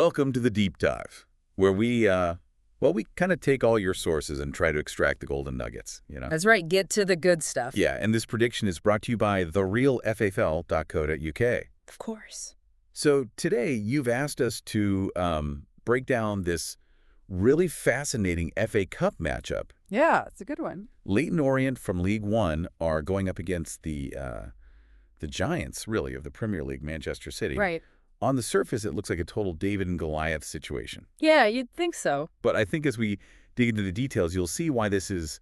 Welcome to the deep dive, where we kind of take all your sources and try to extract the golden nuggets. That's right. Get to the good stuff. Yeah, and this prediction is brought to you by therealffl.co.uk. Of course. So today you've asked us to break down this really fascinating FA Cup matchup. Yeah, it's a good one. Leyton Orient from League One are going up against the giants, really, of the Premier League, Manchester City. Right. On the surface, it looks like a total David and Goliath situation. Yeah, you'd think so. But I think as we dig into the details, you'll see why this is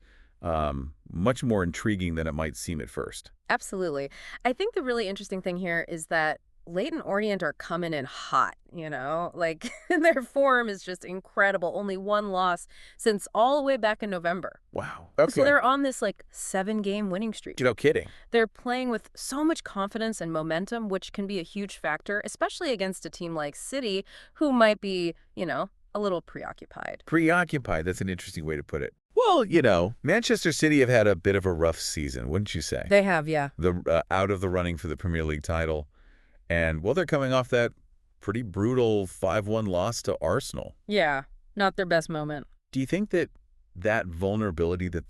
much more intriguing than it might seem at first. Absolutely. I think the really interesting thing here is that Leyton Orient are coming in hot, Like, their form is just incredible. Only one loss since all the way back in November. Wow. Okay. So they're on this, 7-game winning streak. No kidding. They're playing with so much confidence and momentum, which can be a huge factor, especially against a team like City, who might be, a little preoccupied. Preoccupied. That's an interesting way to put it. Well, Manchester City have had a bit of a rough season, wouldn't you say? They have, yeah. Out of the running for the Premier League title. And, well, they're coming off that pretty brutal 5-1 loss to Arsenal. Yeah, not their best moment. Do you think that vulnerability that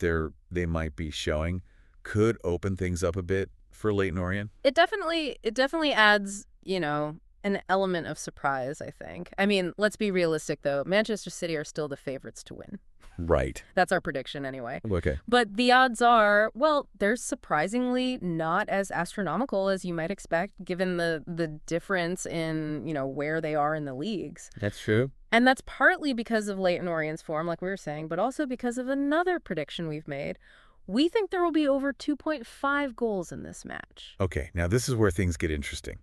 they might be showing could open things up a bit for Leyton Orient? It definitely adds, an element of surprise, I think. I mean, let's be realistic, though. Manchester City are still the favorites to win. Right. That's our prediction anyway. Okay. But the odds are, well, they're surprisingly not as astronomical as you might expect, given the difference in, where they are in the leagues. That's true. And that's partly because of Leyton Orient's form, like we were saying, but also because of another prediction we've made. We think there will be over 2.5 goals in this match. Okay, now this is where things get interesting.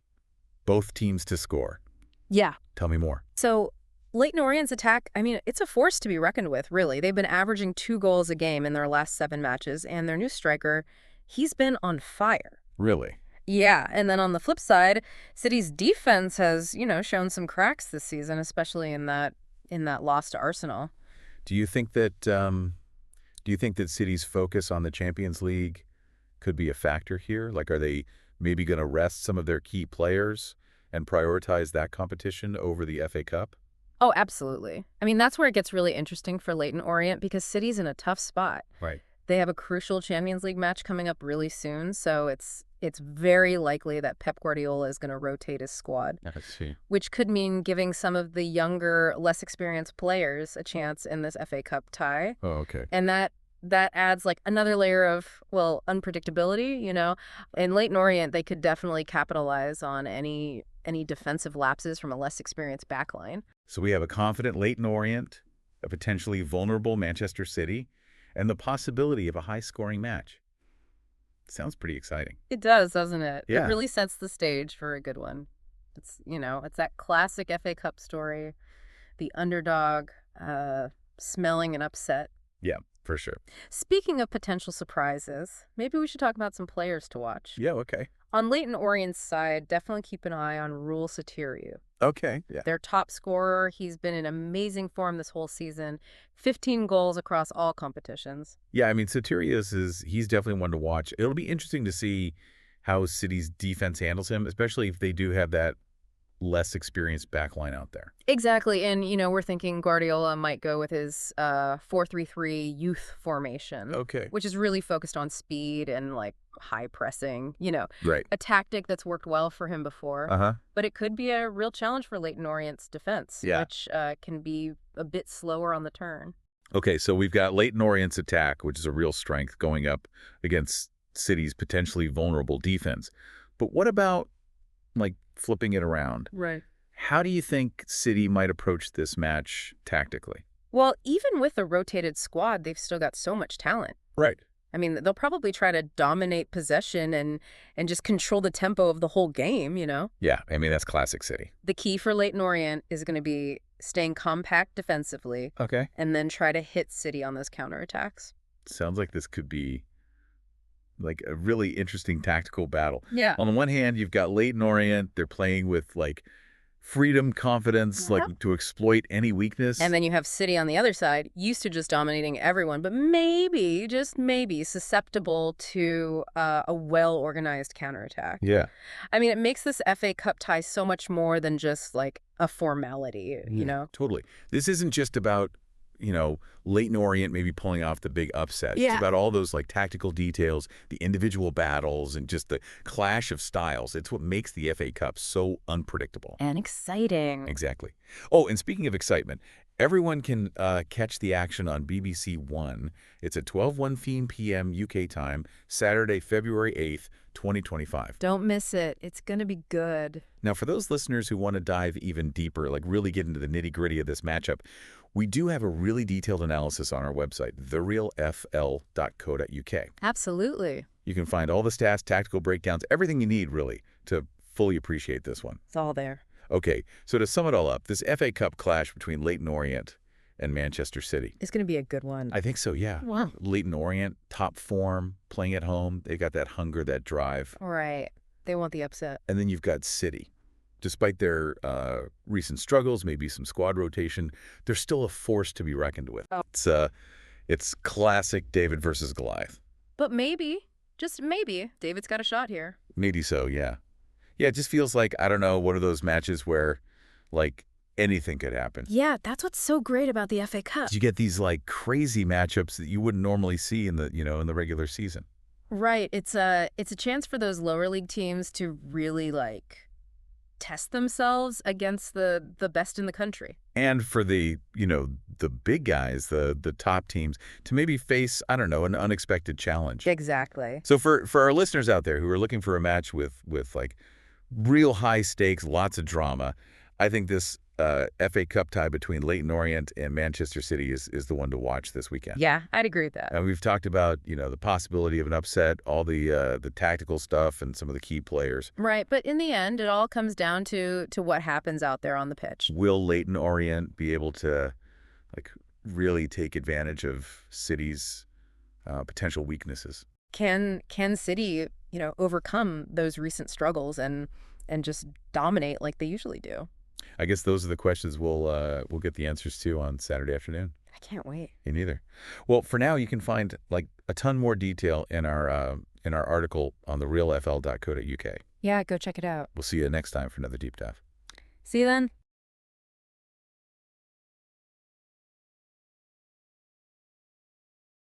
Both teams to score. Yeah. Tell me more. So Leyton Orient's attack, it's a force to be reckoned with, really. They've been averaging 2 goals a game in their last 7 matches, and their new striker, he's been on fire. Really? Yeah, and then on the flip side, City's defense has, shown some cracks this season, especially in that loss to Arsenal. Do you think that City's focus on the Champions League could be a factor here? Like, are they maybe going to rest some of their key players and prioritize that competition over the FA Cup? Oh, absolutely. That's where it gets really interesting for Leyton Orient because City's in a tough spot. Right. They have a crucial Champions League match coming up really soon, so it's very likely that Pep Guardiola is going to rotate his squad. I see. Which could mean giving some of the younger, less experienced players a chance in this FA Cup tie. Oh, okay. And that adds another layer of, unpredictability, In Leyton Orient, they could definitely capitalize on any defensive lapses from a less experienced backline. So we have a confident Leyton Orient, a potentially vulnerable Manchester City, and the possibility of a high-scoring match. Sounds pretty exciting. It does, doesn't it? Yeah. It really sets the stage for a good one. It's, it's that classic FA Cup story, the underdog smelling an upset. Yeah, for sure. Speaking of potential surprises, maybe we should talk about some players to watch. Yeah, okay. On Leyton Orient's side, definitely keep an eye on Rule Satiriou. Okay, yeah. Their top scorer, he's been in amazing form this whole season. 15 goals across all competitions. Yeah, Satiriou he's definitely one to watch. It'll be interesting to see how City's defense handles him, especially if they do have that less experienced backline out there. Exactly. And, we're thinking Guardiola might go with his 4-3-3 youth formation. Okay. Which is really focused on speed and, high pressing, Right. A tactic that's worked well for him before. Uh-huh. But it could be a real challenge for Leyton Orient's defense, yeah. which can be a bit slower on the turn. Okay, so we've got Leyton Orient's attack, which is a real strength, going up against City's potentially vulnerable defense. But what about, flipping it around? Right. How do you think City might approach this match tactically? Well, even with a rotated squad, they've still got so much talent. Right. They'll probably try to dominate possession and just control the tempo of the whole game, Yeah, that's classic City. The key for Leyton Orient is going to be staying compact defensively. Okay. And then try to hit City on those counterattacks. Sounds like this could be a really interesting tactical battle. Yeah. On the one hand, you've got Leyton Orient. They're playing with freedom, confidence, like Yep. to exploit any And weakness. then you have City on the other side, used to just dominating everyone, but maybe, just maybe, susceptible to a well-organized counterattack. Yeah. I mean, it makes this FA Cup tie so much more than just like a formality, you Yeah, know? totally. This isn't just about, Leighton Orient maybe pulling off the big upset. It's Yeah. about all those like tactical details, the individual battles, and just the clash of styles. It's what makes the FA Cup so unpredictable. And exciting. Exactly. Oh, and speaking of excitement, everyone can catch the action on BBC One. It's at 12:15 p.m. UK time, Saturday, February 8th, 2025. Don't miss it. It's going to be good. Now, for those listeners who want to dive even deeper, like really get into the nitty-gritty of this matchup, we do have a really detailed analysis on our website, therealfl.co.uk. Absolutely. You can find all the stats, tactical breakdowns, everything you need, really, to fully appreciate this one. It's all there. Okay, so to sum it all up, this FA Cup clash between Leighton Orient and Manchester City. It's going to be a good one. I think so, yeah. Wow. Leighton Orient, top form, playing at home. They've got that hunger, that drive. Right. They want the upset. And then you've got City. Despite their recent struggles, maybe some squad rotation, they're still a force to be reckoned with. Oh. It's classic David versus Goliath. But maybe, just maybe, David's got a shot here. Maybe so, yeah. Yeah, it just feels like, I don't know, one of those matches where, like, anything could happen. Yeah, that's what's so great about the FA Cup. You get these, like, crazy matchups that you wouldn't normally see in the, in the regular season. Right. It's a chance for those lower league teams to really, like, test themselves against the best in the country. And for the, the big guys, the top teams, to maybe face, I don't know, an unexpected challenge. Exactly. So for our listeners out there who are looking for a match with like real high stakes, lots of drama, I think this FA Cup tie between Leighton Orient and Manchester City is the one to watch this weekend. Yeah, I'd agree with that. And we've talked about, the possibility of an upset, all the tactical stuff and some of the key players. Right, but in the end, it all comes down to what happens out there on the pitch. Will Leighton Orient be able to, like, really take advantage of City's potential weaknesses? Can City, overcome those recent struggles and just dominate like they usually do? I guess those are the questions we'll get the answers to on Saturday afternoon. I can't wait. Me neither. Well, for now, you can find like a ton more detail in our article on therealfl.co.uk. Yeah, go check it out. We'll see you next time for another deep dive. See you then.